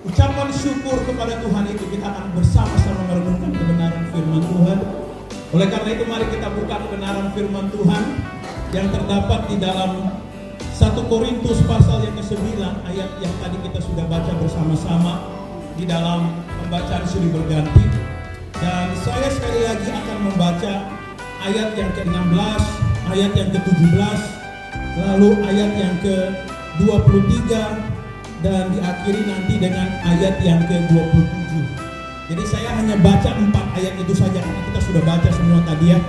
ucapan syukur kepada Tuhan itu kita akan bersama-sama merenungkan kebenaran firman Tuhan. Oleh karena itu mari kita buka kebenaran firman Tuhan yang terdapat di dalam 1 Korintus pasal yang ke-9 ayat yang tadi kita sudah baca bersama-sama di dalam pembacaan silih berganti. Dan saya sekali lagi akan membaca ayat yang ke-16, ayat yang ke-17, lalu ayat yang ke-23 dan diakhiri nanti dengan ayat yang ke-27. Jadi saya hanya baca 4 ayat itu saja karena kita sudah baca semua tadi ya.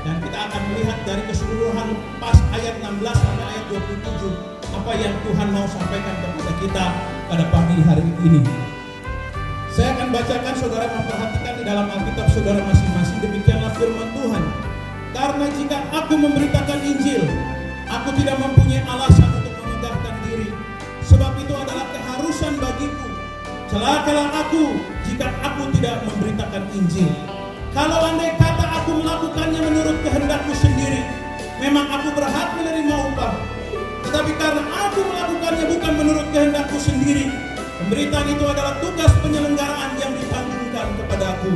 Dan kita akan melihat dari keseluruhan pas ayat 16 sampai ayat 27 apa yang Tuhan mau sampaikan kepada kita pada pagi hari ini. Saya akan bacakan, saudara memperhatikan di dalam Alkitab saudara masing-masing. Demikianlah firman Tuhan. Karena jika aku memberitakan Injil, aku tidak mempunyai alasan untuk memegahkan diri. Sebab itu adalah keharusan bagiku. Celakalah aku jika aku tidak memberitakan Injil. Kalau andai kata aku melakukannya menurut kehendakku sendiri, memang aku berhak menerima upah. Tetapi karena aku melakukannya bukan menurut kehendakku sendiri, pemberitaan itu adalah tugas penyelenggaraan yang ditanggungkan kepada aku.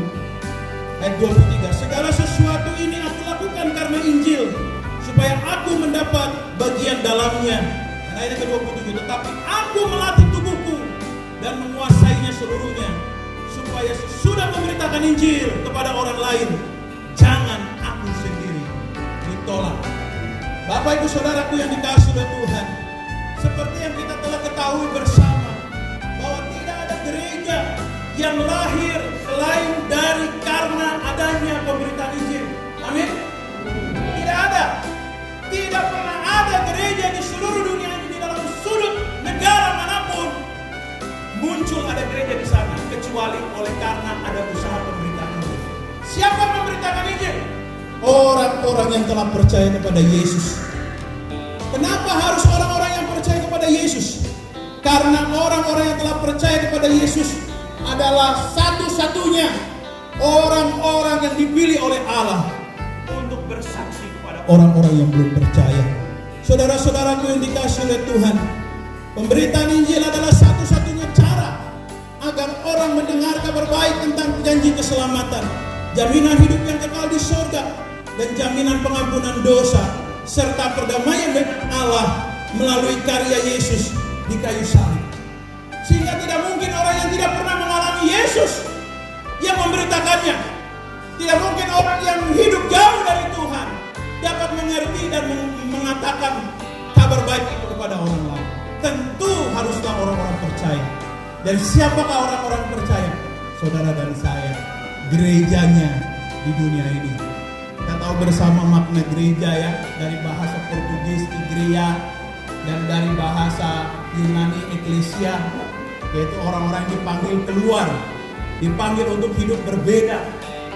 Ayat 23, segala sesuatu ini aku lakukan karena Injil, supaya aku mendapat bagian dalamnya. Dan ayat ke-27, tetapi aku melatih tubuhku dan menguasainya seluruhnya, supaya sesudah memberitakan Injil kepada orang lain, jangan aku sendiri ditolak. Bapak ibu saudaraku yang dikasihi oleh Tuhan, seperti yang kita telah ketahui bersama, bahwa tidak ada gereja yang lahir selain dari karena adanya pemberitaan Injil. Amin. Tidak ada. Tidak pernah ada gereja di seluruh dunia ini, di dalam sudut negara manapun muncul ada gereja di sana kecuali oleh karena ada usaha pemberitaan Injil. Siapa memberitakan Injil? Orang-orang yang telah percaya kepada Yesus. Kenapa harus orang-orang yang percaya kepada Yesus? Karena orang-orang yang telah percaya kepada Yesus adalah satu-satunya orang-orang yang dipilih oleh Allah untuk bersaksi kepada orang-orang yang belum percaya. Saudara-saudaraku yang dikasihi oleh Tuhan, pemberitaan Injil adalah satu-satunya cara agar orang mendengar kabar baik tentang janji keselamatan, jaminan hidup yang kekal di surga, dan jaminan pengampunan dosa, serta perdamaian dengan Allah melalui karya Yesus di kayu salib. Sehingga tidak mungkin orang yang tidak pernah mengalami Yesus yang memberitakannya. Tidak mungkin orang yang hidup jauh dari Tuhan dapat mengerti dan mengatakan kabar baik itu kepada orang lain. Tentu haruslah orang-orang percaya. Dan siapakah orang-orang percaya? Saudara dan saya, gerejanya di dunia ini. Kita tahu bersama makna gereja ya, dari bahasa Portugis igreja dan dari bahasa Yunani eklesia, yaitu orang-orang yang dipanggil keluar, dipanggil untuk hidup berbeda.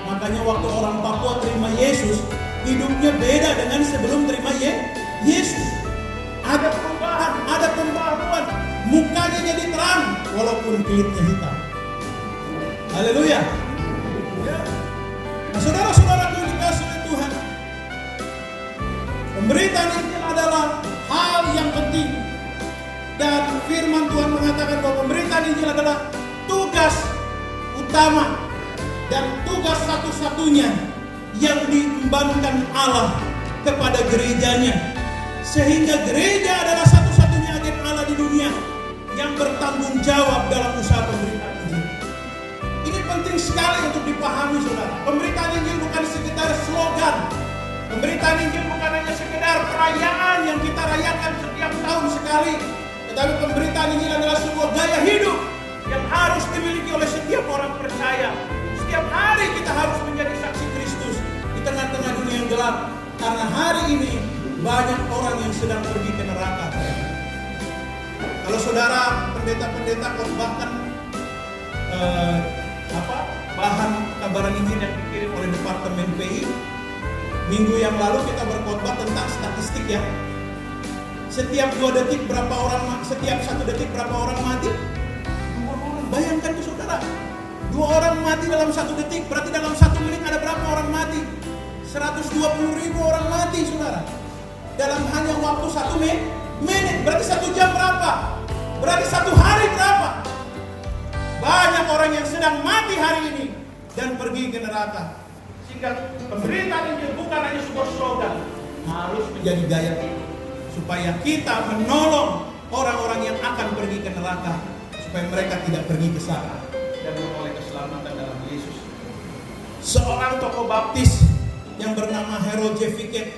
Makanya waktu orang Papua terima Yesus, hidupnya beda dengan sebelum terima Yesus. Ada perubahan, ada pembaharuan, mukanya jadi terang walaupun kulitnya hitam. Haleluya. Nah, saudara-saudaraku yang dikasihi oleh Tuhan, pemberitaan Injil adalah hal yang penting. Dan firman Tuhan mengatakan bahwa pemberitaan Injil adalah tugas utama dan tugas satu-satunya yang diembankan Allah kepada gerejanya. Sehingga gereja adalah satu-satunya agen Allah di dunia yang bertanggung jawab dalam usaha pemberitaan Injil. Ini penting sekali untuk dipahami, saudara. Pemberitaan Injil bukan sekedar slogan. Pemberitaan Injil bukan hanya sekedar perayaan yang kita rayakan setiap tahun sekali. Tetapi pemberitaan Injil adalah sebuah gaya hidup yang harus dimiliki oleh setiap orang percaya. Setiap hari kita harus menjadi saksi Kristus di tengah-tengah dunia yang gelap. Karena hari ini banyak orang yang sedang pergi ke neraka. Kalau saudara pendeta-pendeta khotbahkan bahan kabaran Injil yang dikirim oleh Departemen PI, minggu yang lalu kita berkhotbah tentang statistik ya. Setiap 2 detik berapa orang, setiap 1 detik berapa orang mati? 2 orang. Bayangkan itu saudara, 2 orang mati dalam 1 detik, berarti dalam 1 menit ada berapa orang mati? 120.000 orang mati saudara. Dalam hanya waktu 1 menit, berarti 1 jam berapa? Berarti 1 hari berapa? orang yang sedang mati hari ini dan pergi ke neraka. Sehingga pemberitaan Injil bukan hanya sebuah slogan, harus menjadi gaya supaya kita menolong orang-orang yang akan pergi ke neraka, supaya mereka tidak pergi ke sana dan memperoleh keselamatan dalam Yesus. Seorang tokoh baptis yang bernama Harold J. Fickett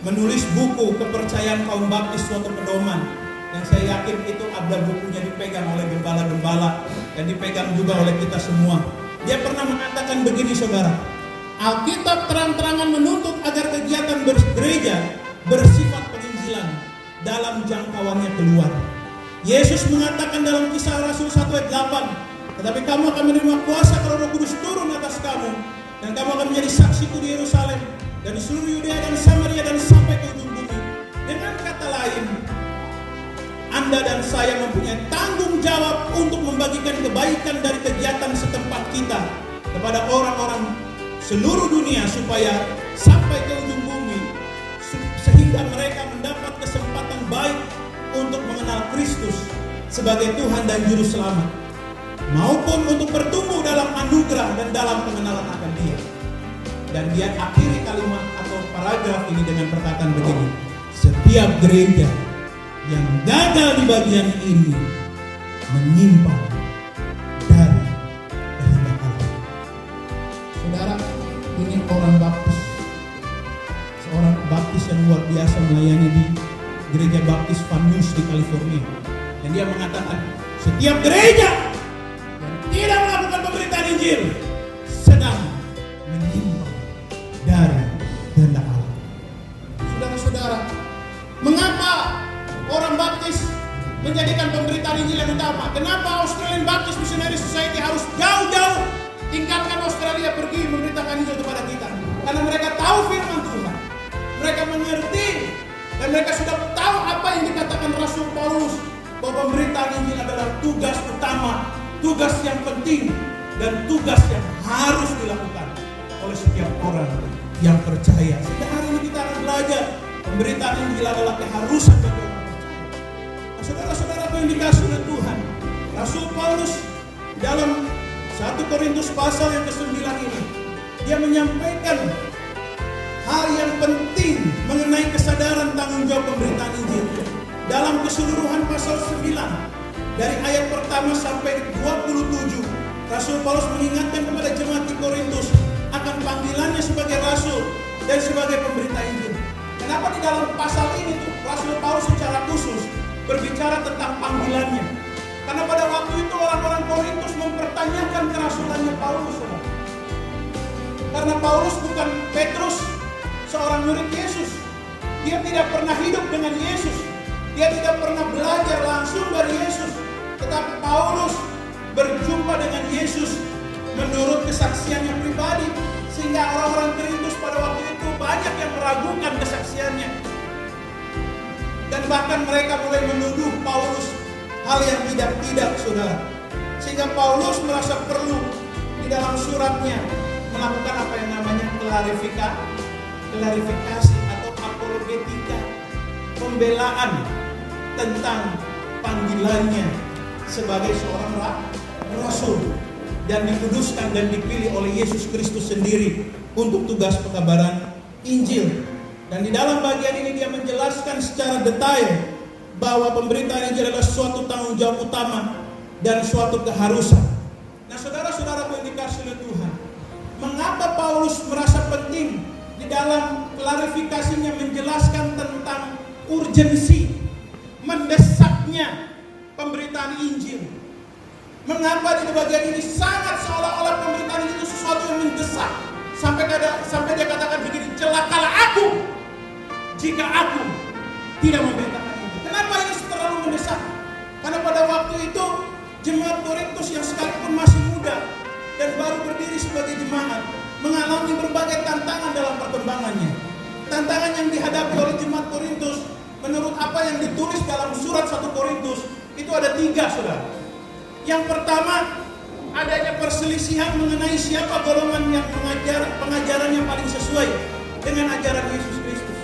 menulis buku Kepercayaan Kaum Baptis Suatu Pedoman, yang saya yakin itu ada bukunya dipegang oleh gembala-gembala dan dipegang juga oleh kita semua. Dia pernah mengatakan begini, saudara, Alkitab terang-terangan menuntut agar kegiatan bergereja bersifat penginjilan dalam jangkauannya keluar. Yesus mengatakan dalam Kisah Rasul 1 ayat 8, tetapi kamu akan menerima kuasa kalau Roh Kudus turun atas kamu, dan kamu akan menjadi saksiku di Yerusalem dan di seluruh Yudea dan Samaria dan sampai ke ujung bumi. Dengan kata lain, Anda dan saya mempunyai tanggung jawab untuk membagikan kebaikan dari kegiatan setempat kita kepada orang-orang seluruh dunia supaya sampai ke ujung bumi, sehingga mereka mendapat kesempatan baik untuk mengenal Kristus sebagai Tuhan dan Juru Selamat, maupun untuk bertumbuh dalam anugerah dan dalam pengenalan akan Dia. Dan dia akhiri kalimat atau paragraf ini dengan perkataan begini, setiap gereja yang gagal di bagian ini menyimpang dari kehendak Allah. Saudara, ini orang baptis, seorang baptis yang luar biasa melayani di gereja baptis Van Nuys di California. Dan dia mengatakan, setiap gereja yang tidak melakukan pemberitaan Injil sedang menyimpang dari kehendak Allah. Saudara-saudara, mengapa orang baptis menjadikan pemberitaan Injil yang utama? Kenapa Australian Baptist Missionary Society harus jauh-jauh tinggalkan Australia pergi memberitakan Injil kepada kita? Karena mereka tahu firman Tuhan, mereka mengerti, dan mereka sudah tahu apa yang dikatakan Rasul Paulus, bahwa pemberitaan Injil adalah tugas utama, tugas yang penting, dan tugas yang harus dilakukan oleh setiap orang yang percaya. Sehingga hari ini kita akan belajar pemberitaan Injil adalah keharusan bagi orang percaya. Nah, saudara-saudara yang dikasihi oleh Tuhan, Rasul Paulus dalam 1 Korintus pasal yang ke-9 ini, dia menyampaikan hal yang penting mengenai kesadaran tanggung jawab pemberitaan Injil. Dalam keseluruhan pasal 9, dari ayat pertama sampai 27, Rasul Paulus mengingatkan kepada jemaat di Korintus akan panggilannya sebagai rasul dan sebagai pemberita Injil. Kenapa di dalam pasal ini tuh Rasul Paulus secara khusus berbicara tentang panggilannya? Karena pada waktu itu orang-orang Korintus mempertanyakan kerasulannya Paulus. Karena Paulus bukan Petrus, seorang murid Yesus. Dia tidak pernah hidup dengan Yesus. Dia tidak pernah belajar langsung dari Yesus. Tetapi Paulus berjumpa dengan Yesus menurut kesaksiannya pribadi, sehingga orang-orang Korintus pada waktu itu banyak yang meragukan kesaksiannya, dan bahkan mereka mulai menuduh Paulus hal yang tidak-tidak, saudara. Sehingga Paulus merasa perlu di dalam suratnya melakukan apa yang namanya klarifikasi atau apologetika, pembelaan tentang panggilannya sebagai seorang rasul dan dikuduskan dan dipilih oleh Yesus Kristus sendiri untuk tugas pengabaran Injil. Dan di dalam bagian ini dia menjelaskan secara detail bahwa pemberitaan Injil adalah suatu tanggung jawab utama dan suatu keharusan. Nah, saudara-saudara yang dikasihi oleh Tuhan, mengapa Paulus merasa penting di dalam klarifikasinya menjelaskan tentang urgensi, mendesaknya pemberitaan Injil? Mengapa di bagian ini sangat seolah-olah pemberitaan itu sesuatu yang mendesak, sampai dia katakan begini, celakalah aku jika aku tidak memberitakan Injil. Kenapa ini terlalu mendesak? Karena pada waktu itu jemaat Korintus yang sekalipun masih muda dan baru berdiri sebagai jemaat mengalami berbagai tantangan dalam perkembangannya. Tantangan yang dihadapi oleh jemaat Korintus menurut apa yang ditulis dalam surat 1 Korintus itu ada 3, saudara. Yang pertama, adanya perselisihan mengenai siapa golongan yang pengajaran yang paling sesuai dengan ajaran Yesus Kristus.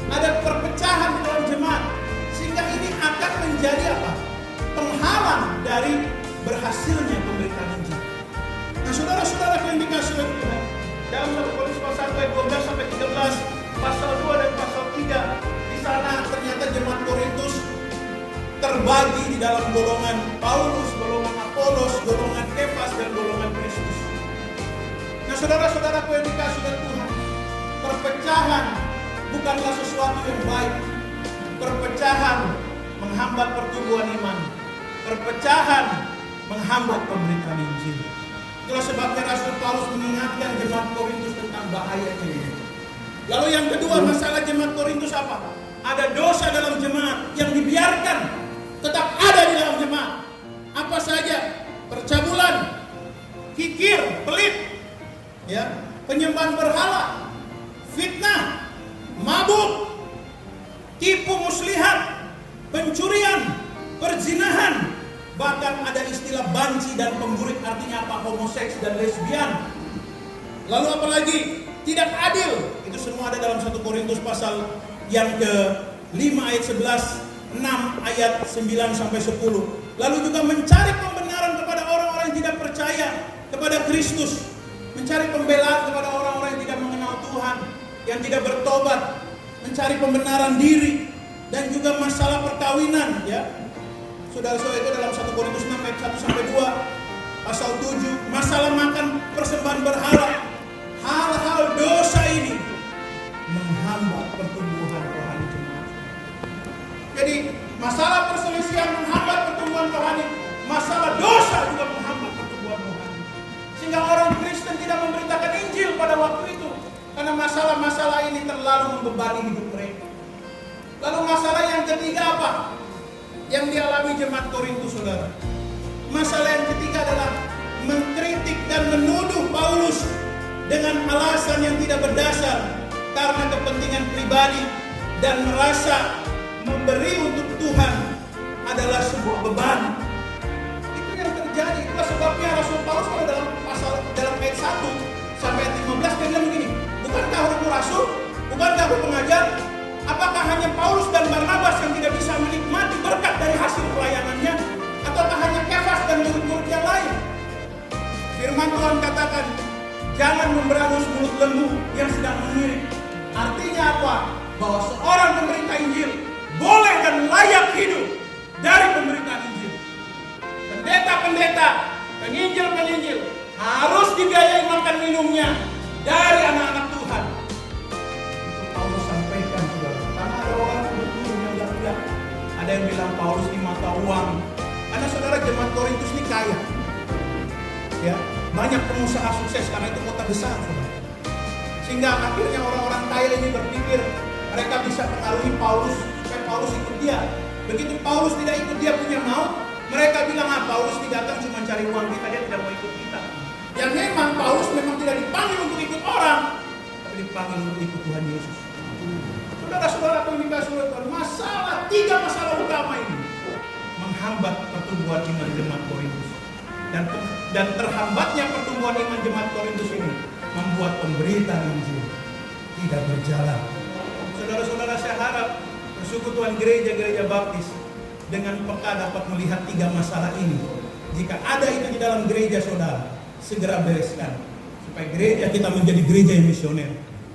Ada perpecahan di dalam jemaat, sehingga ini akan menjadi apa? Penghalang dari berhasilnya pemberitaan pemberitaan Injil. Nah, saudara-saudara yang dikasihi oleh Tuhan, dalam 1 Korintus pasal 1 ayat 12 sampai 13, pasal 2 dan pasal 3, di sana ternyata jemaat Korintus terbagi di dalam golongan Paulus, golongan Apolos, golongan Kefas, dan golongan Kristus. Nah, saudara-saudaraku yang dikasihi oleh Tuhan, perpecahan bukanlah sesuatu yang baik. Perpecahan menghambat pertumbuhan iman. Perpecahan menghambat pemberitaan Injil. Itulah sebabnya Rasul Paulus mengingatkan jemaat Korintus tentang bahayanya ini. Lalu yang kedua, masalah jemaat Korintus apa? Ada dosa dalam jemaat yang dibiarkan tetap ada di dalam jemaat. Apa saja? Percabulan, kikir, pelit, ya, penyembahan berhala, fitnah, mabuk, tipu muslihat, pencurian, perzinahan, bahkan ada istilah banci dan pemburik, artinya apa? Homoseks dan lesbian. Lalu apalagi? Tidak adil. Itu semua ada dalam 1 Korintus pasal yang ke-5 ayat 11, 6 ayat 9 sampai 10. Lalu juga mencari pembenaran kepada orang-orang yang tidak percaya kepada Kristus, mencari pembelaan kepada orang-orang yang tidak mengenal Tuhan, yang tidak bertobat, mencari pembenaran diri, dan juga masalah perkawinan, ya. Saudara-saudara, itu dalam 1 Korintus 6 ayat 1 sampai 2, pasal 7, masalah makan persembahan berhala. Hal-hal dosa ini menghambat pertumbuhan rohani jemaat. Jadi masalah perselisihan menghambat pertumbuhan rohani, masalah dosa juga menghambat pertumbuhan rohani. Sehingga orang Kristen tidak memberitakan Injil pada waktu itu, karena masalah-masalah ini terlalu membebani hidup mereka. Lalu masalah yang ketiga apa? Yang dialami jemaat Korintus, saudara. Masalah yang ketiga adalah mengkritik dan menuduh Paulus dengan alasan yang tidak berdasar karena kepentingan pribadi dan merasa memberi untuk Tuhan adalah sebuah beban. Itu yang terjadi. Itulah sebabnya Rasul Paulus dalam ayat 1 sampai ayat 15 dia bilang begini, bukankah aku rasul? Bukankah aku pengajar? Apakah hanya Paulus dan Barnabas yang tidak bisa menikmati berkat dari hasil pelayanannya? Ataukah hanya Kefas dan murid-murid yang lain? Firman Tuhan katakan, jangan memberangus mulut lembu yang sedang mengirik. Artinya apa? Bahwa seorang pemberita Injil boleh dan layak hidup dari pemberitaan Injil. Pendeta-pendeta, penginjil-penginjil harus dibiayai makan minumnya dari anak-anak Tuhan. Itu Paulus sampaikan, saudara. Karena ada orang bertutur yang bilang, ada yang bilang Paulus ini mata uang. Karena saudara, jemaat Korintus ini kaya, ya, banyak pengusaha sukses karena itu kota besar, saudara. Sehingga akhirnya orang-orang kaya ini berpikir mereka bisa pengaruhi Paulus supaya Paulus ikut dia. Begitu Paulus tidak ikut dia punya mau, mereka bilang, Paulus tidak datang cuma cari uang kita, dia tidak mau ikut kita. Yang memang Paulus memang tidak dipanggil untuk ikut orang, tapi dipanggil untuk ikut Tuhan Yesus. Saudara-saudara yang dikasihi oleh Tuhan, tiga masalah utama ini menghambat pertumbuhan iman jemaat Korintus. Dan terhambatnya pertumbuhan iman jemaat Korintus ini membuat pemberitaan Injil tidak berjalan. Saudara-saudara, saya harap persekutuan gereja-gereja baptis dengan peka dapat melihat tiga masalah ini. Jika ada itu di dalam gereja saudara, segera bereskan. Supaya gereja kita menjadi gereja yang misioner.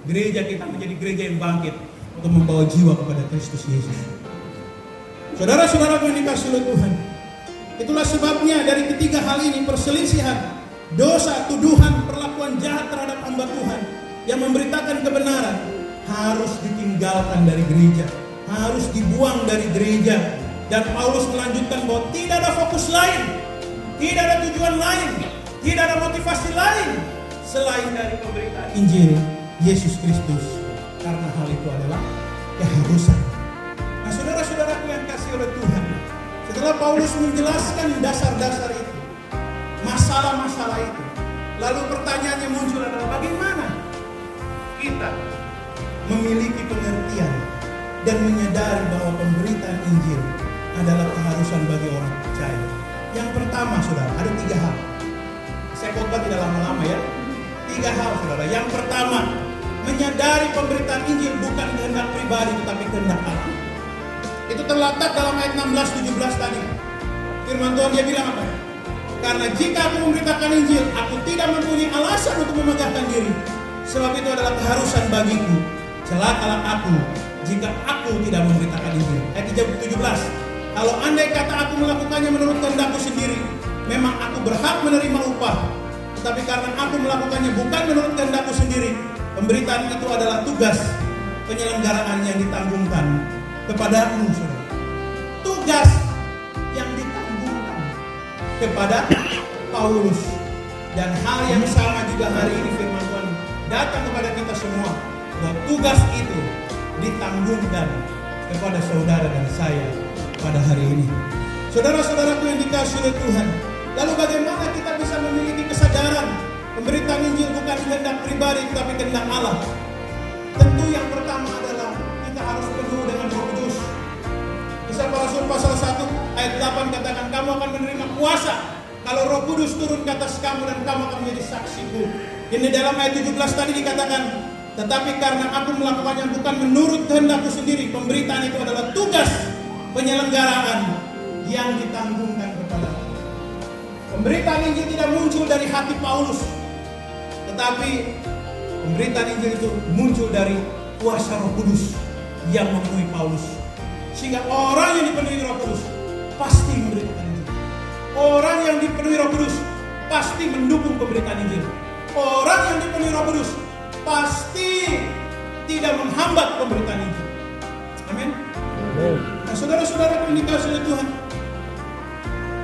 Gereja kita menjadi gereja yang bangkit untuk membawa jiwa kepada Kristus Yesus. Saudara-saudara yang dikasihi oleh Tuhan, itulah sebabnya dari ketiga hal ini, perselisihan, dosa, tuduhan, perlakuan jahat terhadap hamba Tuhan yang memberitakan kebenaran harus ditinggalkan dari gereja, harus dibuang dari gereja. Dan Paulus melanjutkan bahwa tidak ada fokus lain, tidak ada tujuan lain, tidak ada motivasi lain selain dari pemberitaan Injil Yesus Kristus, karena hal itu adalah keharusan. Nah, saudara-saudaraku yang kasih oleh Tuhan, setelah Paulus menjelaskan dasar-dasar itu, masalah-masalah itu, lalu pertanyaannya muncul adalah bagaimana kita memiliki pengertian dan menyadari bahwa pemberitaan Injil adalah keharusan bagi orang percaya. Yang pertama, saudara, ada tiga hal. Saya khotbah tidak lama-lama ya. Tiga hal, saudara. Yang pertama, menyadari pemberitaan Injil bukan kehendak pribadi tetapi kehendak Allah. Itu terletak dalam ayat 16-17 tadi. Firman Tuhan dia bilang apa? Karena jika aku memberitakan Injil, aku tidak mempunyai alasan untuk memegahkan diri. Sebab itu adalah keharusan bagiku. Celakalah aku jika aku tidak memberitakan Injil. Ayat 17. Kalau andai kata aku melakukannya menurut kehendakku sendiri, memang aku berhak menerima upah. Tetapi karena aku melakukannya bukan menurut kehendakku sendiri, pemberitaan itu adalah tugas penyelenggaraan yang ditanggungkan kepadamu, saudara. Tugas yang ditanggungkan kepada Paulus. Dan hal yang sama juga hari ini firman Tuhan datang kepada kita semua, bahwa tugas itu ditanggungkan kepada saudara dan saya pada hari ini. Saudara-saudaraku yang dikasihi oleh Tuhan, lalu bagaimana kita bisa memiliki kesadaran pemberitaan Injil bukan kehendak pribadi tetapi kehendak Allah? Tentu yang pertama adalah kita harus penuh dengan Roh Kudus. Kisah para Rasul pasal 1 ayat 8 katakan, kamu akan menerima kuasa kalau Roh Kudus turun ke atas kamu dan kamu akan menjadi saksiku. Ini dalam ayat 17 tadi dikatakan, tetapi karena aku melakukannya bukan menurut kehendakku sendiri, pemberitaan itu adalah tugas penyelenggaraan yang ditanggungkan kepada aku. Pemberitaan Injil tidak muncul dari hati Paulus, tetapi pemberitaan Injil itu muncul dari kuasa Roh Kudus yang memenuhi Paulus. Sehingga orang yang dipenuhi Roh Kudus pasti memberitakan Injil. Orang yang dipenuhi Roh Kudus pasti mendukung pemberitaan Injil. Orang yang dipenuhi Roh Kudus pasti tidak menghambat pemberitaan Injil. Amin. Nah, saudara-saudara yang dikasihi oleh Tuhan,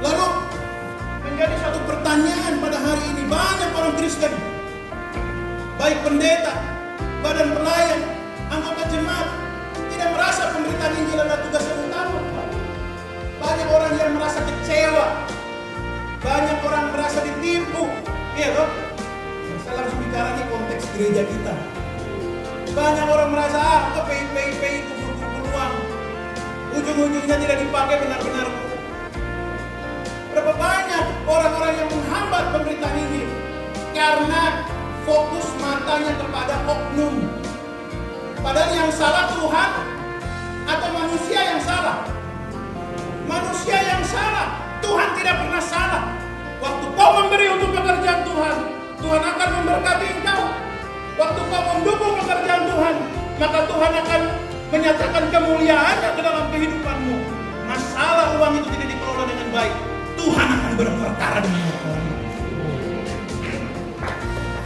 lalu menjadi satu pertanyaan pada hari ini, banyak orang Kristen, baik pendeta, badan pelayan, anggota jemaat, tidak merasa pemberitaan Injil adalah tugas yang utama. Banyak orang yang merasa kecewa, banyak orang merasa ditipu. Iya loh, saya langsung bicara di konteks gereja kita. Banyak orang merasa PI itu berpeluang, ujung-ujungnya tidak dipakai benar-benar. Berapa banyak orang-orang yang menghambat pemberitaan Injil karena fokus matanya kepada oknum. Padahal yang salah Tuhan atau manusia yang salah? Manusia yang salah. Tuhan tidak pernah salah. Waktu kau memberi untuk pekerjaan Tuhan, Tuhan akan memberkati engkau. Waktu kau mendukung pekerjaan Tuhan, maka Tuhan akan menyatakan kemuliaannya ke dalam kehidupanmu. Masalah uang itu tidak dikelola dengan baik, Tuhan akan berperkara dengan orang.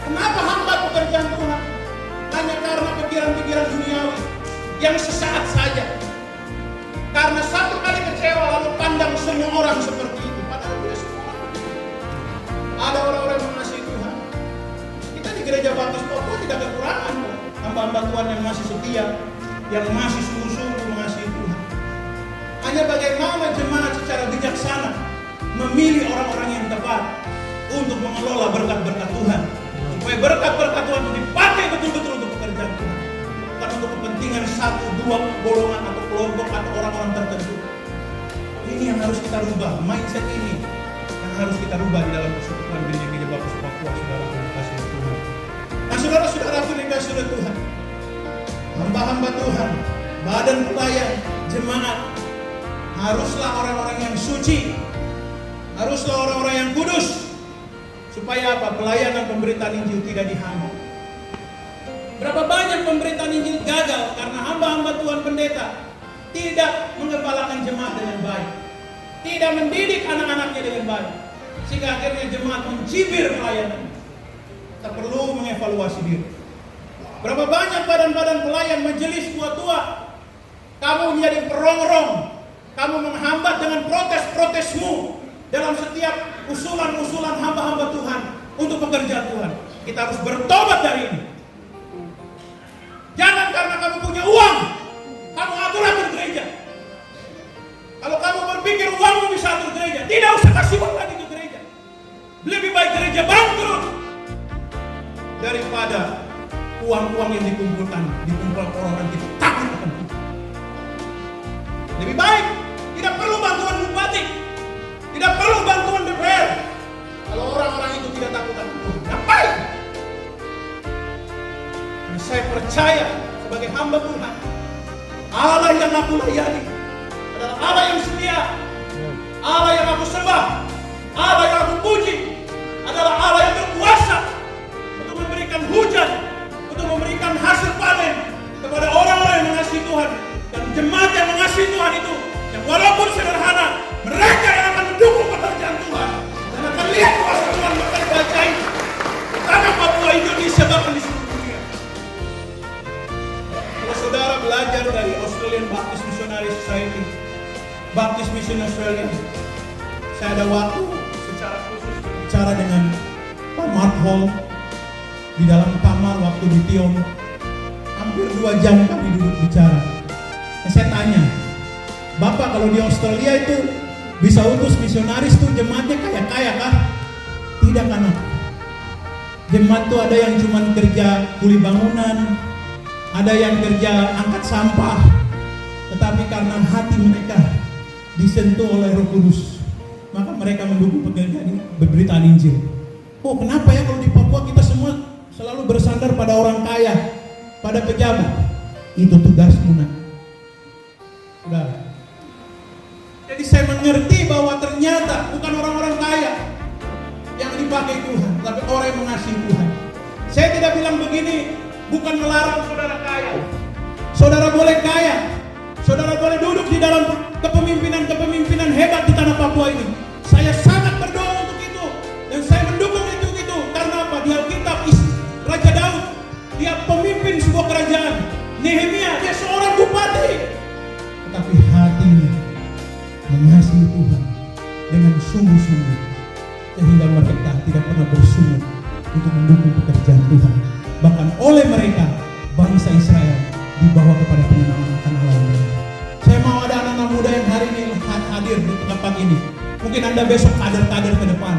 Kenapa hambat pekerjaan Tuhan? Hanya karena pikiran-pikiran duniawi yang sesaat saja. Karena satu kali kecewa lalu pandang semua orang seperti itu. Padahal tidak semua orang. Ada orang-orang yang mengasihi Tuhan. Kita di Gereja Baptis Papua tidak kekurangan hamba-hamba Tuhan yang masih setia, yang masih sungguh-sungguh mengasihi Tuhan. Hanya bagaimana jemaat secara bijaksana memilih orang-orang yang tepat untuk mengelola berkat-berkat Tuhan, supaya berkat-berkat Tuhan itu dipakai betul-betul untuk pekerjaan Tuhan, bukan untuk kepentingan satu, dua golongan atau kelompok atau orang-orang tertentu. Ini yang harus kita rubah, mindset ini yang harus kita rubah di dalam persekutuan Gereja Baptis Papua, saudara yang dikasihi Tuhan. Nah, saudara-saudara yang dikasihi oleh Tuhan, hamba-hamba Tuhan, badan pelayan, jemaat, haruslah orang-orang yang suci, haruslah orang-orang yang kudus, supaya apa? Pelayanan pemberitaan Injil tidak dihambat. Berapa banyak pemberitaan Injil gagal karena hamba-hamba Tuhan pendeta tidak mengembalakan jemaat dengan baik, tidak mendidik anak-anaknya dengan baik, sehingga akhirnya jemaat mencibir pelayanan. Kita perlu mengevaluasi diri. Berapa banyak badan-badan pelayan, majelis tua-tua, kamu menjadi perongrong, kamu menghambat dengan protes-protesmu dalam setiap usulan-usulan hamba-hamba Tuhan untuk pekerjaan Tuhan. Kita harus bertobat dari ini. Jangan karena kamu punya uang, kamu atur-atur gereja. Kalau kamu berpikir uangmu bisa atur gereja, tidak usah kasih uang lagi ke gereja. Lebih baik gereja bangkrut daripada uang-uang yang dikumpulkan orang-orang kita takut akan Tuhan. Lebih baik tidak perlu bantuan bupati, tidak perlu bantuan DPR. Kalau orang-orang itu tidak takut akan Tuhan, ngapain? Dan saya percaya sebagai hamba Tuhan, Allah yang aku layani adalah Allah yang setia, Allah yang aku sembah, Allah yang aku puji. bicara dengan Pak Marhol di dalam kamar waktu di Tiong. Hampir 2 jam kami duduk bicara. Saya tanya, Bapak kalau di Australia itu bisa utus misionaris tuh jemaatnya kaya-kaya kah? Tidak kan? Jemaat tuh ada yang cuma kerja kuli bangunan, ada yang kerja angkat sampah. Tetapi karena hati mereka disentuh oleh Roh Kudus, maka mereka mendukung pekerjaan pemberitaan Injil. Oh, kenapa ya kalau di Papua kita semua selalu bersandar pada orang kaya, pada pejabat? Itu tugasmu, nak. Udah. Jadi saya mengerti bahwa ternyata bukan orang-orang kaya yang dipakai Tuhan, tapi orang yang mengasihi Tuhan. Saya tidak bilang begini, bukan melarang saudara kaya. Saudara boleh kaya, saudara boleh duduk di dalam kepemimpinan hebat di tanah Papua ini. Saya sangat berdoa untuk itu, dan saya mendukung itu karena apa? Di Alkitab Raja Daud, dia pemimpin sebuah kerajaan. Nehemia, dia seorang bupati, tetapi hatinya mengasihi Tuhan dengan sungguh-sungguh, sehingga mereka tidak pernah bersungut untuk mendukung pekerjaan Tuhan. Bahkan oleh mereka bangsa Israel dibawa kepada pengenalan akan Allah. Saya mau ada anak-anak muda yang hari ini hadir di tempat ini. Mungkin Anda besok kader-kader ke depan,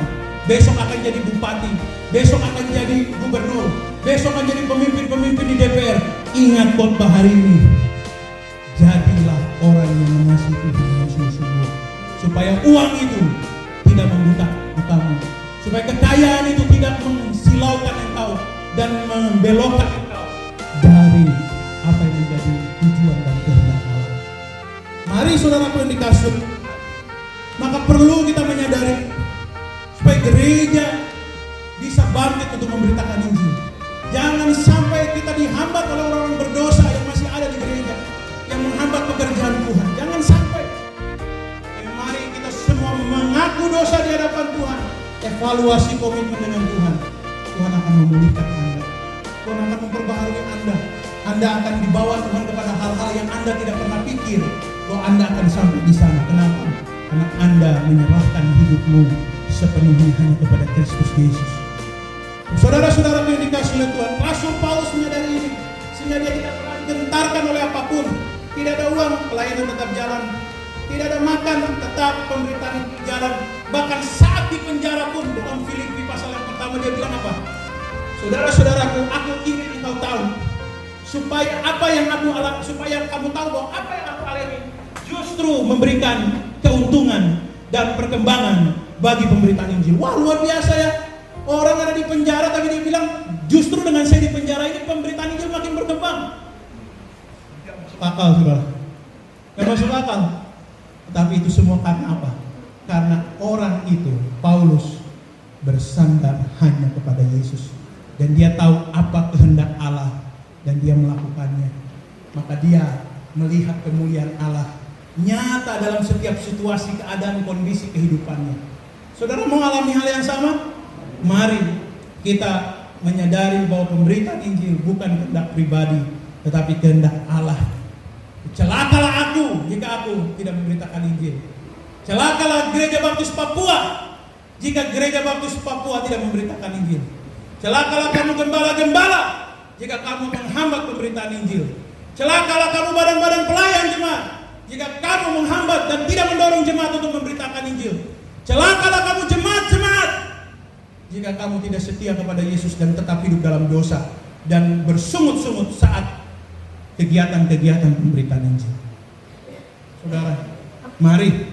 besok akan jadi bupati, besok akan jadi gubernur, besok akan jadi pemimpin-pemimpin di DPR. Ingat khotbah hari ini, jadilah orang yang mengasihi Tuhan dengan sungguh-sungguh, supaya uang itu tidak membutakan kamu, supaya kekayaan itu tidak mensilaukan engkau dan membelokkan engkau dari apa yang menjadi tujuan dan kehendak Allah. Mari saudaraku yang dikasih, maka perlu kita menyadari supaya gereja bisa bangkit untuk memberitakan Injil. Jangan sampai kita dihambat oleh orang-orang berdosa yang masih ada di gereja, yang menghambat pekerjaan Tuhan. Jangan sampai. Mari kita semua mengaku dosa di hadapan Tuhan, evaluasi komitmen dengan Tuhan. Tuhan akan memulihkan Anda, Tuhan akan memperbaharui Anda. Anda akan dibawa Tuhan kepada hal-hal yang Anda tidak pernah pikir bahwa Anda akan sampai di sana. Kenapa? Karena Anda menyerahkan hidupmu sepenuhnya hanya kepada Kristus Yesus. Saudara-saudara yang dikasihi oleh Tuhan, Rasul Paulus menyadari ini, sehingga dia tidak pernah digentarkan oleh apapun. Tidak ada uang, pelayanan tetap jalan. Tidak ada makan, tetap pemberitaan jalan. Bahkan saat di penjara pun, dalam Filipi pasal yang pertama dia bilang apa? Saudara-saudaraku, aku ingin engkau tahu, supaya apa yang aku alami, supaya kamu tahu bahwa apa yang aku alami justru memberikan keuntungan dan perkembangan bagi pemberitaan Injil. Wah, luar biasa ya. Orang ada di penjara tapi dia bilang justru dengan saya di penjara ini pemberitaan Injil makin berkembang. Gak masuk akal, saudara. Gak masuk akal. Tapi itu semua karena apa? Karena orang itu, Paulus, bersandar hanya kepada Yesus. Dan dia tahu apa kehendak Allah dan dia melakukannya. Maka dia melihat kemuliaan Allah nyata dalam setiap situasi, keadaan, kondisi kehidupannya. Saudara mengalami hal yang sama? Mari kita menyadari bahwa pemberitaan Injil bukan kehendak pribadi, tetapi kehendak Allah. Celakalah aku jika aku tidak memberitakan Injil. Celakalah Gereja Baptis Papua jika Gereja Baptis Papua tidak memberitakan Injil. Celakalah kamu gembala-gembala jika kamu menghambat pemberitaan Injil. Celakalah kamu badan-badan pelayan jemaat jika kamu menghambat dan tidak mendorong jemaat untuk memberitakan Injil. Celakalah kamu jemaat-jemaat jika kamu tidak setia kepada Yesus dan tetap hidup dalam dosa dan bersungut-sungut saat kegiatan-kegiatan pemberitaan Injil. Saudara, mari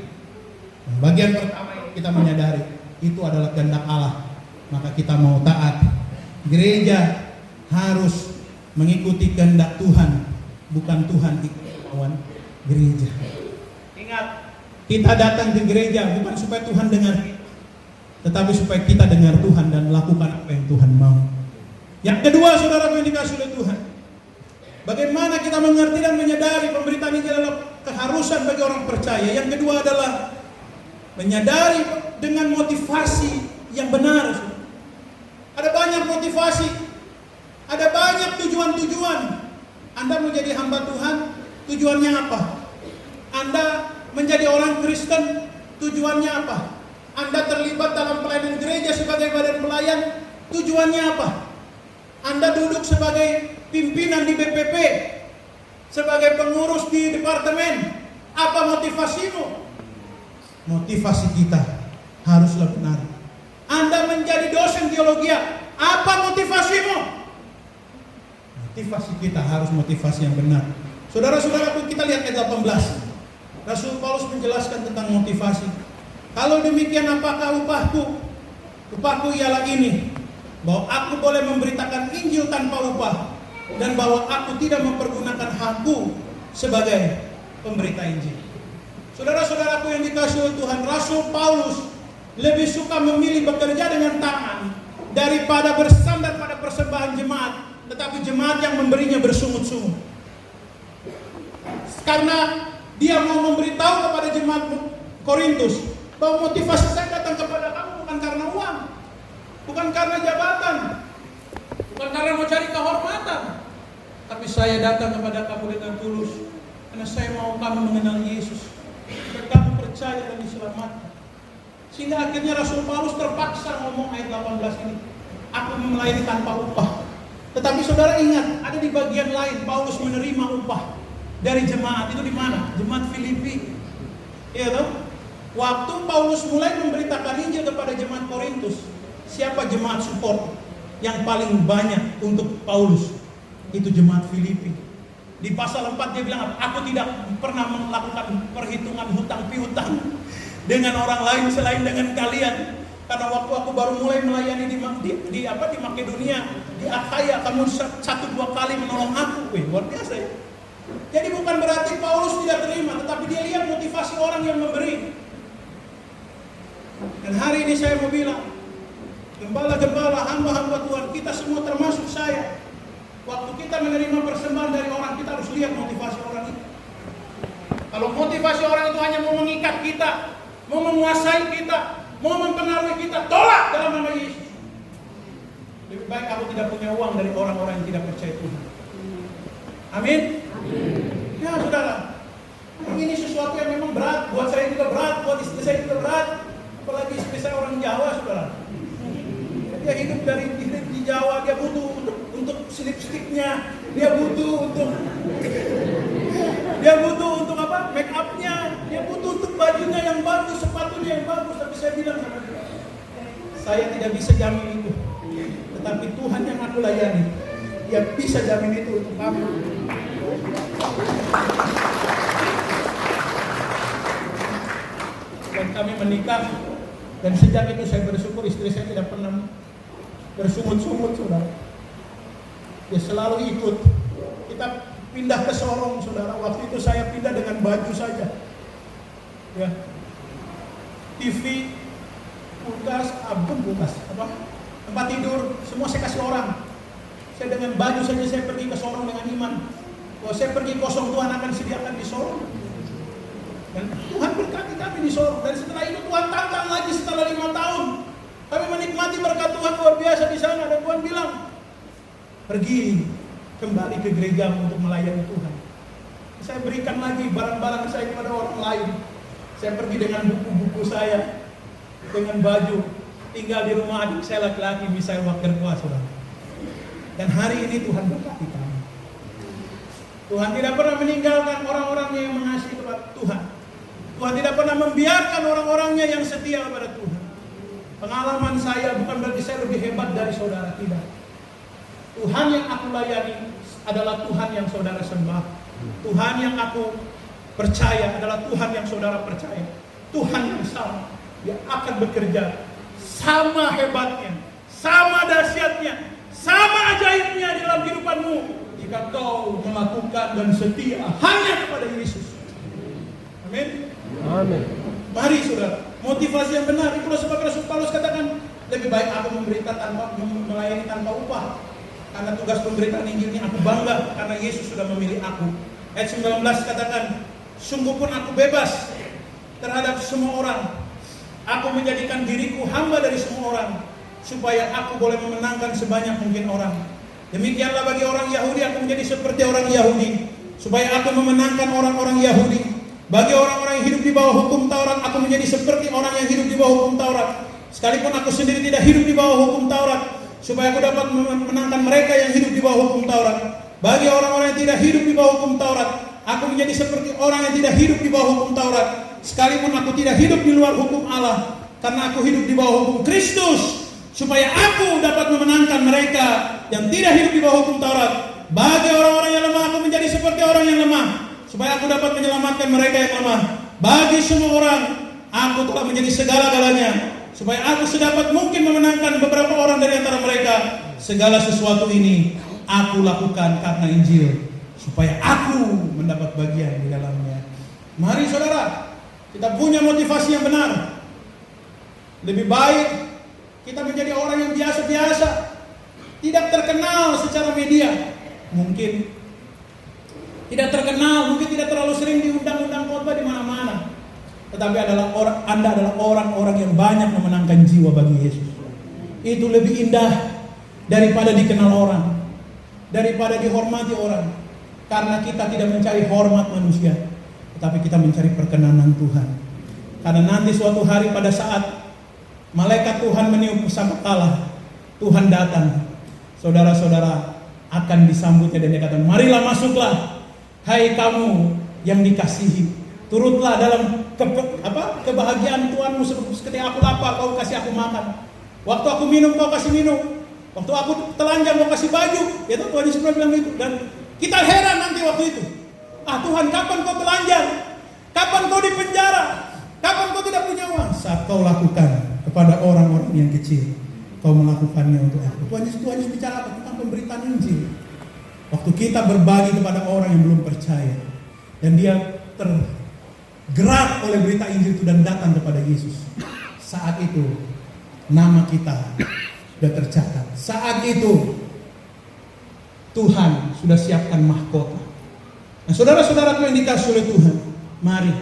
bagian pertama yang kita menyadari itu adalah kehendak Allah, maka kita mau taat. Gereja harus mengikuti kehendak Tuhan, bukan Tuhan ikut lawan gereja. Ingat, kita datang ke gereja bukan supaya Tuhan dengar kita, tetapi supaya kita dengar Tuhan dan melakukan apa yang Tuhan mau. Yang kedua, saudara yang dikasihi oleh Tuhan, bagaimana kita mengerti dan menyadari pemberitaan Injil adalah keharusan bagi orang percaya. Yang kedua adalah menyadari dengan motivasi yang benar. Ada banyak motivasi, ada banyak tujuan-tujuan. Anda menjadi hamba Tuhan, tujuannya apa? Anda menjadi orang Kristen, tujuannya apa? Anda terlibat dalam pelayanan gereja sebagai sekalian, tujuannya apa? Anda duduk sebagai pimpinan di BPP, sebagai pengurus di departemen. Apa motivasimu? Motivasi kita haruslah benar. Anda menjadi dosen teologi, apa motivasimu? Motivasi kita harus motivasi yang benar. Saudara-saudaraku, kita lihat ayat 18. Rasul Paulus menjelaskan tentang motivasi. Kalau demikian, apakah upahku? Upahku ialah ini, bahwa aku boleh memberitakan Injil tanpa upah, dan bahwa aku tidak mempergunakan hakku sebagai pemberita Injil. Saudara-saudaraku yang dikasihi oleh Tuhan, Rasul Paulus lebih suka memilih bekerja dengan tangan daripada bersandar pada persembahan jemaat, tetapi jemaat yang memberinya bersungut-sungut. Karena dia mau memberitahu kepada jemaat Korintus bahwa motivasi saya datang kepada kamu bukan karena uang, bukan karena jabatan, bukan karena mau cari kehormatan, tapi saya datang kepada kamu dengan tulus karena saya mau kamu mengenal Yesus, dan kamu percaya dan diselamatkan. Sehingga akhirnya Rasul Paulus terpaksa ngomong ayat 18 ini, aku melayani tanpa upah. Tetapi saudara ingat, ada di bagian lain Paulus menerima upah dari jemaat. Itu di mana? Jemaat Filipi. Iya toh? Waktu Paulus mulai memberitakan Injil kepada jemaat Korintus, siapa jemaat support yang paling banyak untuk Paulus? Itu jemaat Filipi. Di pasal 4 dia bilang, aku tidak pernah melakukan perhitungan hutang piutang dengan orang lain selain dengan kalian. Karena waktu aku baru mulai melayani di Makedonia, di Akhaya, kamu 1-2 kali menolong aku. Luar biasa ya. Jadi bukan berarti Paulus tidak terima, tetapi dia lihat motivasi orang yang memberi. Dan hari ini saya mau bilang, gembala-gembala, hamba-hamba Tuhan, kita semua termasuk saya, waktu kita menerima persembahan dari orang, kita harus lihat motivasi orang itu. Kalau motivasi orang itu hanya mau mengikat kita, mau menguasai kita, mau mempengaruhi kita, tolak dalam nama Yesus. Lebih baik aku tidak punya uang dari orang-orang yang tidak percaya Tuhan. Amin. Ya saudara, ini sesuatu yang memang berat. Buat saya juga berat, buat istri saya juga berat. Apalagi istri saya orang Jawa, saudara. Dia hidup di Jawa, dia butuh untuk lipstiknya, dia butuh untuk apa? Make upnya, dia butuh untuk bajunya yang bagus, sepatunya yang bagus. Tapi saya bilang sama dia, saya tidak bisa jamin itu. Tetapi Tuhan yang aku layani, dia bisa jamin itu untuk kamu. Dan kami menikah, dan sejak itu saya bersyukur istri saya tidak pernah bersungut-sungut, saudara. Dia selalu ikut. Kita pindah ke Sorong, saudara. Waktu itu saya pindah dengan baju saja. Ya. TV, kulkas, tempat tidur, semua saya kasih orang. Saya dengan baju saja saya pergi ke Sorong dengan iman. Kalau saya pergi kosong, Tuhan akan sediakan di Sorong. Dan Tuhan berkati kami di Sorong. Dan setelah itu Tuhan tantang lagi setelah 5 tahun. Kami menikmati berkat Tuhan luar biasa di sana. Dan Tuhan bilang, pergi kembali ke gereja untuk melayani Tuhan. Saya berikan lagi barang-barang saya kepada orang lain. Saya pergi dengan buku-buku saya, dengan baju, tinggal di rumah adik saya laki-laki, Misael Wakil Kuasa. Dan hari ini Tuhan berkati kami. Tuhan tidak pernah meninggalkan orang-orangnya yang mengasihi kepada Tuhan. Tuhan tidak pernah membiarkan orang-orangnya yang setia kepada Tuhan. Pengalaman saya bukan berarti saya lebih hebat dari saudara, tidak. Tuhan yang aku layani adalah Tuhan yang saudara sembah. Tuhan yang aku percaya adalah Tuhan yang saudara percaya. Tuhan yang sama, dia akan bekerja sama hebatnya, sama dahsyatnya, sama ajaibnya di dalam kehidupanmu jika kau melakukan dan setia hanya kepada Yesus. Amin. Amin. Mari saudara, motivasi yang benar. Itulah sebab Rasul Paulus katakan, lebih baik aku melayani tanpa upah. Karena tugas pemberitaan Injil ini aku bangga karena Yesus sudah memilih aku. Ayat 19 katakan, sungguh pun aku bebas terhadap semua orang. Aku menjadikan diriku hamba dari semua orang, supaya aku boleh memenangkan sebanyak mungkin orang. Demikianlah bagi orang Yahudi, aku menjadi seperti orang Yahudi, supaya aku memenangkan orang-orang Yahudi. Bagi orang-orang yang hidup di bawah hukum Taurat, aku menjadi seperti orang yang hidup di bawah hukum Taurat, Sekalipun aku sendiri tidak hidup di bawah hukum Taurat, supaya aku dapat memenangkan mereka yang hidup di bawah hukum Taurat. Bagi orang-orang yang tidak hidup di bawah hukum Taurat, aku menjadi seperti orang yang tidak hidup di bawah hukum Taurat. Sekalipun aku tidak hidup di luar hukum Allah, karena aku hidup di bawah hukum Kristus, supaya aku dapat memenangkan mereka yang tidak hidup di bawah hukum Taurat. Bagi orang-orang yang lemah, aku menjadi seperti orang yang lemah, supaya aku dapat menyelamatkan mereka yang lemah. Bagi semua orang, aku telah menjadi segala-galanya, supaya aku sedapat mungkin memenangkan beberapa orang dari antara mereka. Segala sesuatu ini aku lakukan karena Injil, supaya aku mendapat bagian di dalamnya. Mari saudara, kita punya motivasi yang benar. Lebih baik kita menjadi orang yang biasa-biasa, tidak terkenal secara media, mungkin tidak terkenal, mungkin tidak terlalu sering diundang-undang khotbah di mana-mana, tetapi Anda adalah orang-orang yang banyak memenangkan jiwa bagi Yesus. Itu lebih indah daripada dikenal orang, daripada dihormati orang. Karena kita tidak mencari hormat manusia, tetapi kita mencari perkenanan Tuhan. Karena nanti suatu hari pada saat malaikat Tuhan meniup sangkakala, Tuhan datang, saudara-saudara akan disambutnya dan dikatakan, marilah masuklah, hai kamu yang dikasihi, turutlah dalam kebahagiaan Tuhanmu. Ketika aku lapar, kau kasih aku makan. Waktu aku minum, kau kasih minum. Waktu aku telanjang, kau kasih baju. Ya Tuhan Yesus bilang itu. Dan kita heran nanti waktu itu. Tuhan, kapan kau telanjang? Kapan kau di penjara? Kapan kau tidak punya uang? Saat kau lakukan kepada orang-orang yang kecil, kau melakukannya untuk aku. Tuhan Yesus bicara tentang pemberitaan Injil. Waktu kita berbagi kepada orang yang belum percaya, dan dia tergerak oleh berita Injil itu dan datang kepada Yesus, saat itu nama kita sudah tercatat. Saat itu Tuhan sudah siapkan mahkota. Nah, saudara-saudaraku yang dikasihi oleh Tuhan, mari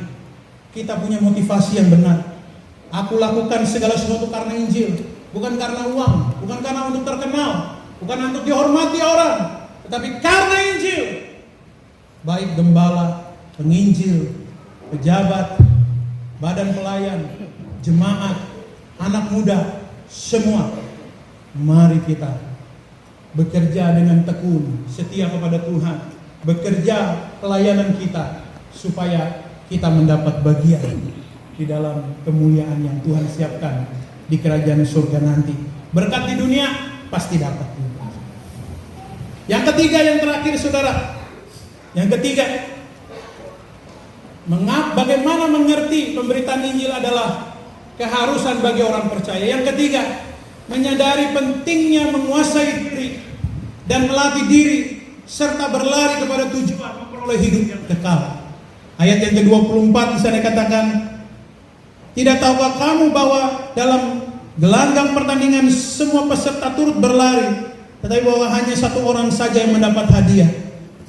kita punya motivasi yang benar. Aku lakukan segala sesuatu karena Injil, bukan karena uang, bukan karena untuk terkenal, bukan untuk dihormati orang, tetapi karena Injil. Baik gembala, penginjil, pejabat, badan pelayan, jemaat, anak muda, semua, mari kita bekerja dengan tekun, setia kepada Tuhan, bekerja pelayanan kita, supaya kita mendapat bagian di dalam kemuliaan yang Tuhan siapkan di kerajaan surga nanti. Berkat di dunia pasti dapat. Yang ketiga, yang terakhir saudara, yang ketiga, bagaimana mengerti pemberitaan Injil adalah keharusan bagi orang percaya. Yang ketiga, menyadari pentingnya menguasai diri dan melatih diri serta berlari kepada tujuan memperoleh hidup yang kekal. Ayat yang ke-24 di sana dikatakan, tidak tahukah kamu bahwa dalam gelanggang pertandingan semua peserta turut berlari, tetapi bahwa hanya satu orang saja yang mendapat hadiah.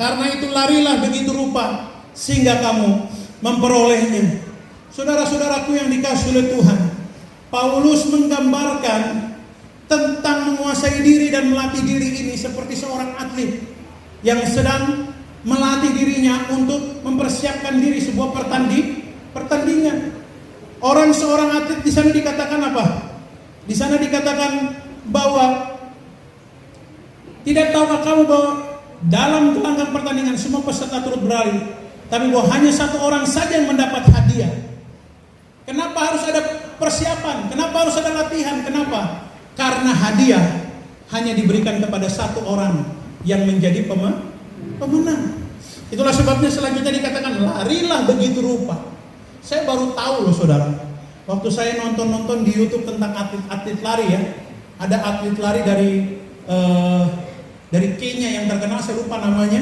Karena itu larilah begitu rupa sehingga kamu memperolehnya. Saudara-saudaraku yang dikasihi oleh Tuhan, Paulus menggambarkan tentang menguasai diri dan melatih diri ini seperti seorang atlet yang sedang melatih dirinya untuk mempersiapkan diri sebuah pertandingan. Seorang atlet di sana dikatakan apa? Di sana dikatakan bahwa tidak tahukah kamu bahwa dalam gelanggang pertandingan semua peserta turut berlari, tapi bahwa hanya satu orang saja yang mendapat hadiah. Kenapa harus ada persiapan? Kenapa harus ada latihan? Kenapa? Karena hadiah hanya diberikan kepada satu orang yang menjadi pemenang. Itulah sebabnya selanjutnya dikatakan larilah begitu rupa. Saya baru tahu loh saudara, waktu saya nonton di YouTube tentang atlet lari ya, ada atlet lari dari Kenya yang terkenal, saya lupa namanya,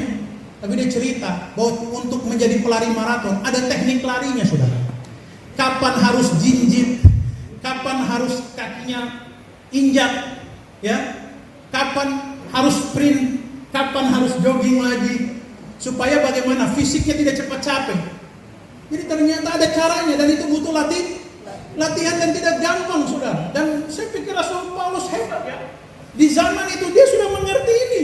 tapi dia cerita bahwa untuk menjadi pelari maraton ada teknik larinya saudara. Kapan harus jinjit, kapan harus kakinya injak, ya, kapan harus sprint, kapan harus jogging lagi, supaya bagaimana fisiknya tidak cepat capek. Jadi ternyata ada caranya dan itu butuh latihan dan tidak gampang saudara. Dan saya pikir Rasul Paulus hebat ya. Di zaman itu dia sudah mengerti ini.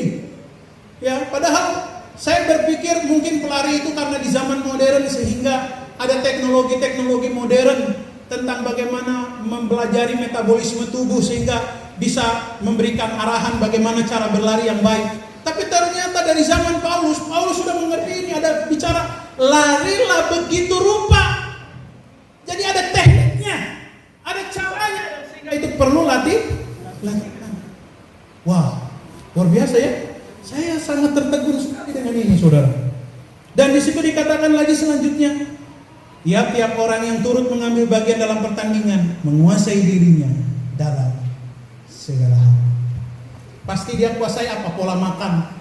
Ya, padahal saya berpikir mungkin pelari itu karena di zaman modern sehingga ada teknologi modern tentang bagaimana mempelajari metabolisme tubuh sehingga bisa memberikan arahan bagaimana cara berlari yang baik. Tapi ternyata dari zaman Paulus sudah mengerti ini, ada bicara larilah begitu rupa. Jadi ada tekniknya, ada caranya, sehingga itu perlu latihan. Wah, luar biasa ya. Saya sangat tertegun sekali dengan ini, saudara. Dan di situ dikatakan lagi selanjutnya, tiap orang yang turut mengambil bagian dalam pertandingan menguasai dirinya dalam segala hal. Pasti dia kuasai apa? Pola makan.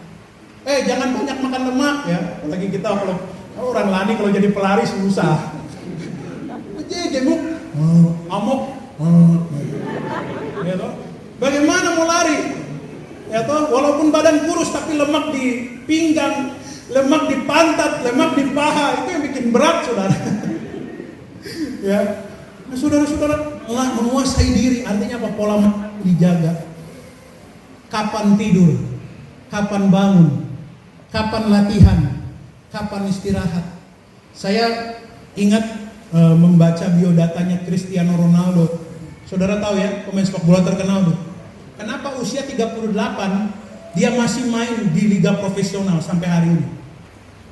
Jangan banyak makan lemak ya. Lagi kita kalau orang lani kalau jadi pelari susah. Gemuk, amok, ya toh. Bagaimana mau lari? Ya toh, walaupun badan kurus tapi lemak di pinggang, lemak di pantat, lemak di paha, itu yang bikin berat, saudara. Ya, nah, saudara-saudara menguasai diri artinya apa? Pola makan dijaga. Kapan tidur, kapan bangun, kapan latihan, kapan istirahat. Saya ingat membaca biodatanya Cristiano Ronaldo. Saudara tahu ya, pemain sepak bola terkenal tuh. Kenapa usia 38 dia masih main di liga profesional sampai hari ini?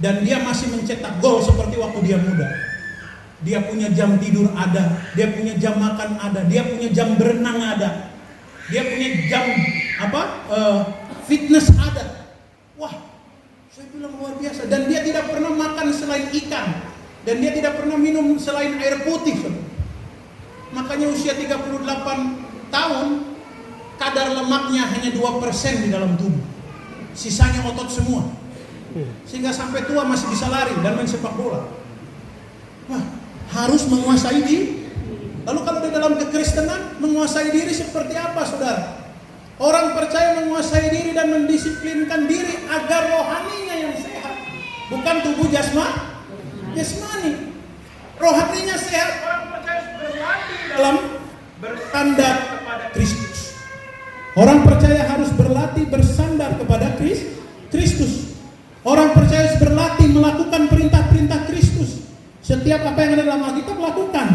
Dan dia masih mencetak gol seperti waktu dia muda. Dia punya jam tidur ada, dia punya jam makan ada, dia punya jam berenang ada, dia punya jam fitness ada. Wah, saya bilang luar biasa. Dan dia tidak pernah makan selain ikan, dan dia tidak pernah minum selain air putih. Makanya usia 38 tahun kadar lemaknya hanya 2% di dalam tubuh, sisanya otot semua, sehingga sampai tua masih bisa lari dan main sepak bola. Wah, harus menguasai diri. Lalu kalau di dalam kekristenan menguasai diri seperti apa, saudara? Orang percaya menguasai diri dan mendisiplinkan diri agar rohaninya yang sehat, bukan tubuh jasmani. Rohaninya sehat. Orang percaya berlatih dalam bersandar kepada Kristus. Orang percaya harus berlatih bersandar kepada Kristus. Orang percaya harus berlatih melakukan perintah-perintah Kristus. Setiap apa yang ada dalam Alkitab lakukan.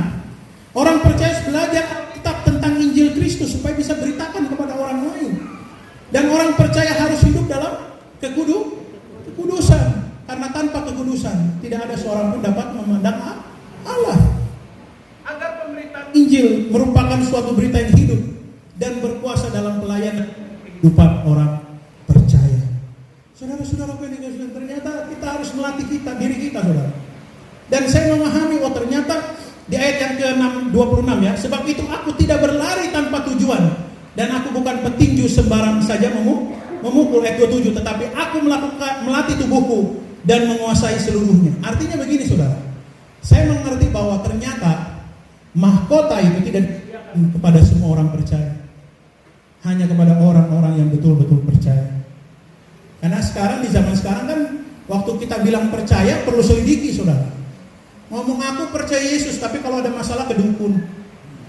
Orang percaya harus belajar Alkitab tentang Injil Kristus supaya bisa beritakan kepada orang lain. Dan orang percaya harus hidup dalam kekudusan. Karena tanpa kekudusan tidak ada seorang pun dapat memandang Allah. Agar pemberitaan Injil merupakan suatu berita yang hidup dan berkuasa dalam pelayanan kehidupan orang percaya. Saudara-saudara, ternyata kita harus melatih diri kita, saudara. Dan saya memahami, ternyata di ayat yang ke-26 ya, sebab itu aku tidak berlari tanpa tujuan, dan aku bukan petinju sembarang saja memukul, ayat 27, tetapi aku melatih tubuhku dan menguasai seluruhnya. Artinya begini, saudara, saya mengerti bahwa ternyata mahkota itu tidak diberikan kepada semua orang percaya, hanya kepada orang-orang yang betul-betul percaya. Karena sekarang, di zaman sekarang kan, waktu kita bilang percaya perlu selidiki, saudara. Ngomong aku percaya Yesus, tapi kalau ada masalah ke dukun.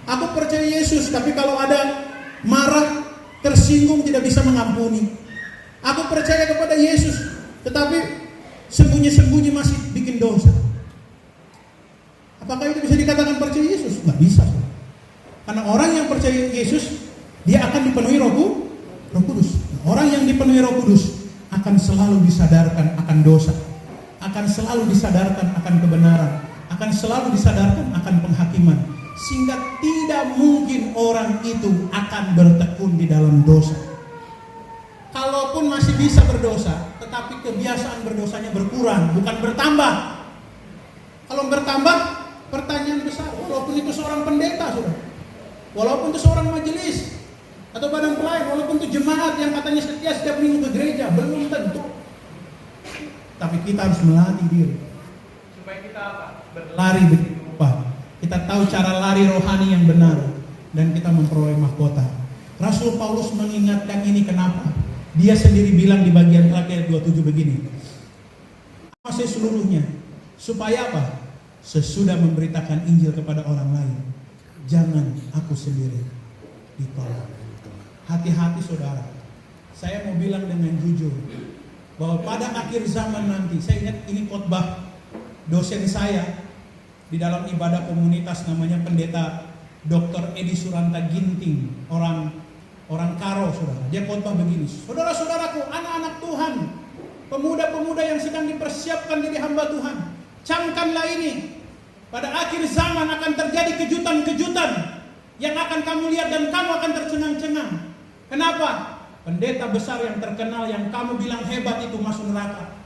Aku percaya Yesus, tapi kalau ada marah, tersinggung, tidak bisa mengampuni. Aku percaya kepada Yesus, tetapi sembunyi-sembunyi masih bikin dosa. Apakah itu bisa dikatakan percaya Yesus? Nggak bisa. Karena orang yang percaya Yesus, dia akan dipenuhi Roh Kudus. Orang yang dipenuhi Roh Kudus akan selalu disadarkan akan dosa, akan selalu disadarkan akan kebenaran, akan selalu disadarkan akan penghakiman, sehingga tidak mungkin orang itu akan bertekun di dalam dosa. Kalaupun masih bisa berdosa, tetapi kebiasaan berdosanya berkurang, bukan bertambah. Kalau bertambah, pertanyaan besar, walaupun itu seorang pendeta, saudara, walaupun itu seorang majelis atau badan pelayan, walaupun itu jemaat yang katanya setia setiap minggu ke gereja, belum tentu. Tapi kita harus melatih diri supaya kita apa? Berlari begitu rupa. Kita tahu cara lari rohani yang benar dan kita memperoleh mahkota. Rasul Paulus mengingatkan ini kenapa? Dia sendiri bilang di bagian terakhir 27 begini. Masih seluruhnya supaya apa? Sesudah memberitakan Injil kepada orang lain, jangan aku sendiri ditolak. Hati-hati, saudara. Saya mau bilang dengan jujur bahwa pada akhir zaman nanti, saya ingat ini khotbah dosen saya di dalam ibadah komunitas namanya Pendeta Dr. Edi Suranta Ginting, orang Karo, saudara. Dia khotbah begini, saudara-saudaraku, anak-anak Tuhan, pemuda-pemuda yang sedang dipersiapkan jadi hamba Tuhan, camkanlah ini. Pada akhir zaman akan terjadi kejutan-kejutan yang akan kamu lihat dan kamu akan tercengang-cengang. Kenapa? Pendeta besar yang terkenal yang kamu bilang hebat itu masuk neraka.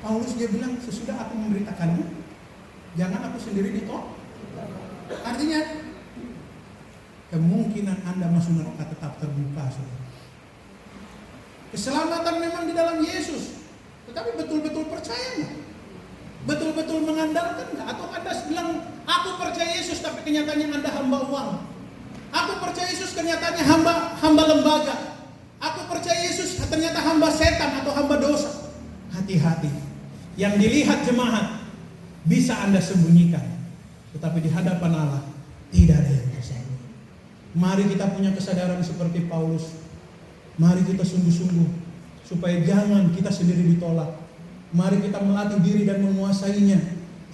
Paulus dia bilang, sesudah aku memberitakannya, jangan aku sendiri ditolak. Artinya kemungkinan Anda masuk neraka tetap terbuka, saudara. Keselamatan memang di dalam Yesus, tetapi betul-betul percaya nggak? Betul-betul mengandalkan nggak? Atau Anda bilang, aku percaya Yesus, tapi kenyataannya Anda hamba uang. Aku percaya Yesus, kenyataannya hamba lembaga. Aku percaya Yesus, ternyata hamba setan atau hamba dosa. Hati-hati. Yang dilihat jemaat bisa Anda sembunyikan, tetapi di hadapan Allah tidak ada yang tersembunyi. Mari kita punya kesadaran seperti Paulus. Mari kita sungguh-sungguh supaya jangan kita sendiri ditolak. Mari kita melatih diri dan menguasainya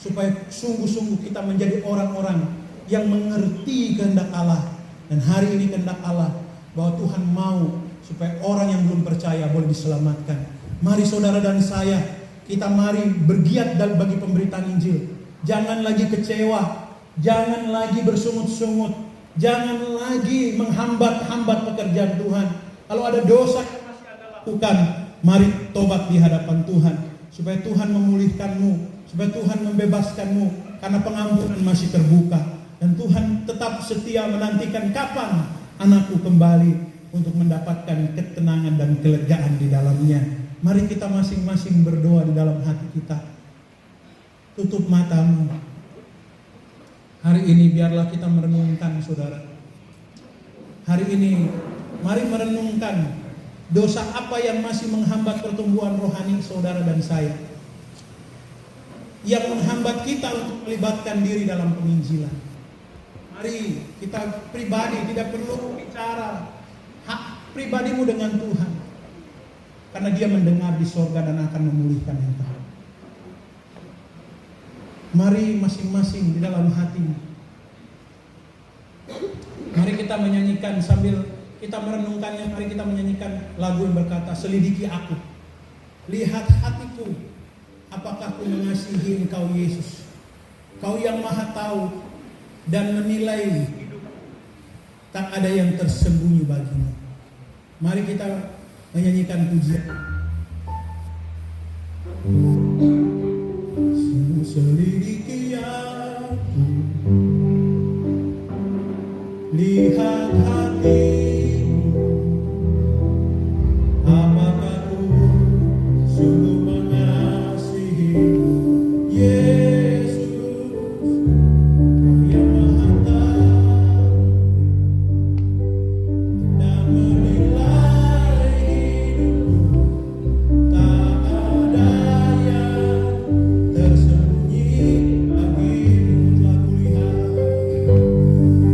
supaya sungguh-sungguh kita menjadi orang-orang yang mengerti kehendak Allah. Dan hari ini kehendak Allah bahwa Tuhan mau supaya orang yang belum percaya boleh diselamatkan. Mari saudara dan saya, kita mari bergiat bagi pemberitaan Injil. Jangan lagi kecewa, jangan lagi bersungut-sungut, jangan lagi menghambat-hambat pekerjaan Tuhan. Kalau ada dosa yang masih Anda lakukan, mari tobat di hadapan Tuhan, supaya Tuhan memulihkanmu, supaya Tuhan membebaskanmu, karena pengampunan masih terbuka. Dan Tuhan tetap setia menantikan kapan anakku kembali untuk mendapatkan ketenangan dan kelegaan di dalamnya. Mari kita masing-masing berdoa di dalam hati kita. Tutup matamu. Hari ini biarlah kita merenungkan, saudara. Hari ini mari merenungkan dosa apa yang masih menghambat pertumbuhan rohani saudara dan saya. Yang menghambat kita untuk melibatkan diri dalam penginjilan. Mari kita pribadi tidak perlu bicara hak pribadimu dengan Tuhan. Karena Dia mendengar di sorga dan akan memulihkan yang tahu. Mari masing-masing di dalam hatimu. Mari kita menyanyikan sambil kita merenungkannya. Mari kita menyanyikan lagu yang berkata, selidiki aku, lihat hatiku, apakah ku mengasihi Engkau Yesus. Kau yang maha tahu dan menilai hidup, tak ada yang tersembunyi bagimu. Mari kita menyanyikan pujian. Selidiki aku, lihat hatimu, apakah ku sungguh mengasihimu, Yesus, Kau yang maha tahu dan menilai hidupku, tak ada yang tersembunyi bagimu. Telah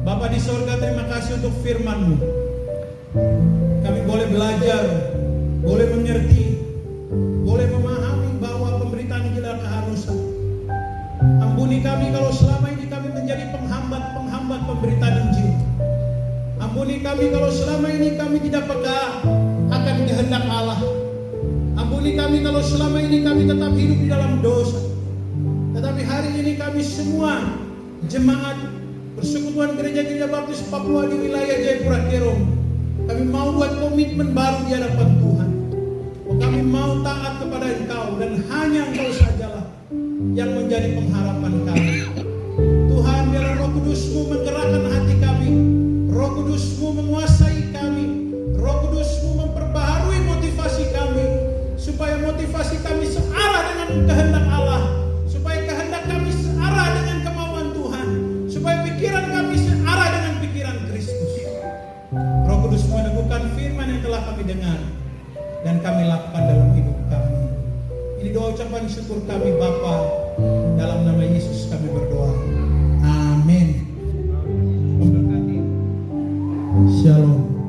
Bapa di sorga, terima kasih untuk firman-Mu. Kami boleh belajar boleh mengerti, boleh memahami bahwa pemberitaan Injil adalah keharusan. Ampuni kami kalau selama ini kami menjadi penghambat pemberitaan Injil. Ampuni kami kalau selama ini kami tidak peka akan kehendak Allah. Ampuni kami kalau selama ini kami tetap hidup di dalam dosa. Tetapi hari ini kami semua jemaat Persekutuan Gereja-Gereja Baptis Papua di wilayah Jayapura Kerom, kami mau buat komitmen baru di hadapan Tuhan. Kami mau taat kepada Engkau dan hanya Engkau sajalah yang menjadi pengharapan kami. Tuhan, biarlah Roh Kudus-Mu menggerakkan hati kami, Roh Kudus-Mu menguasai kami, Roh Kudus-Mu memperbaharui motivasi kami, supaya motivasi kami searah dengan kehendak Allah, supaya kehendak kami searah dengan kemauan Tuhan, supaya pikiran kami searah dengan pikiran Kristus. Roh Kudus meneguhkan firman yang telah kami dengar dan kami lakukan dalam hidup kami. Ini doa ucapan syukur kami Bapa, dalam nama Yesus kami berdoa.